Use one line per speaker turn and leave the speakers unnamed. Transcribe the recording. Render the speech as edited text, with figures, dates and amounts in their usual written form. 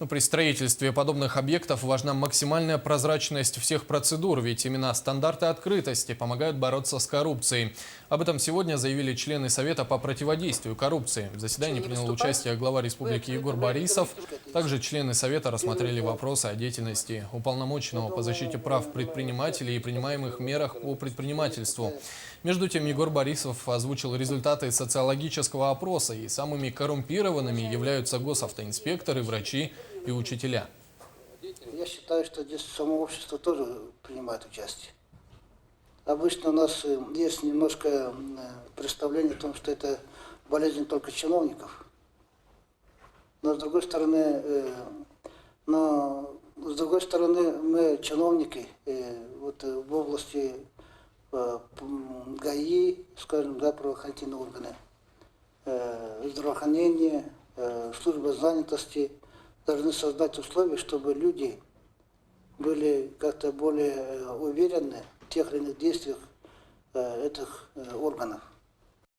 Но при строительстве подобных объектов важна максимальная прозрачность всех процедур, ведь именно стандарты открытости помогают бороться с коррупцией. Об этом сегодня заявили члены Совета по противодействию коррупции. В заседании принял участие глава республики Егор Борисов. Также члены Совета рассмотрели вопросы о деятельности уполномоченного по защите прав предпринимателей и принимаемых мерах по предпринимательству. Между тем, Егор Борисов озвучил результаты социологического опроса, и самыми коррумпированными являются госавтоинспекторы, врачи и учителя.
Я считаю, что здесь само общество тоже принимает участие. Обычно у нас есть немножко представление о том, что это болезнь только чиновников. Но с другой стороны, мы чиновники вот в области ГАИ, скажем, да, правоохранительные органы, здравоохранения, служба занятости должны создать условия, чтобы люди были как-то более уверены в тех или иных действиях этих органов.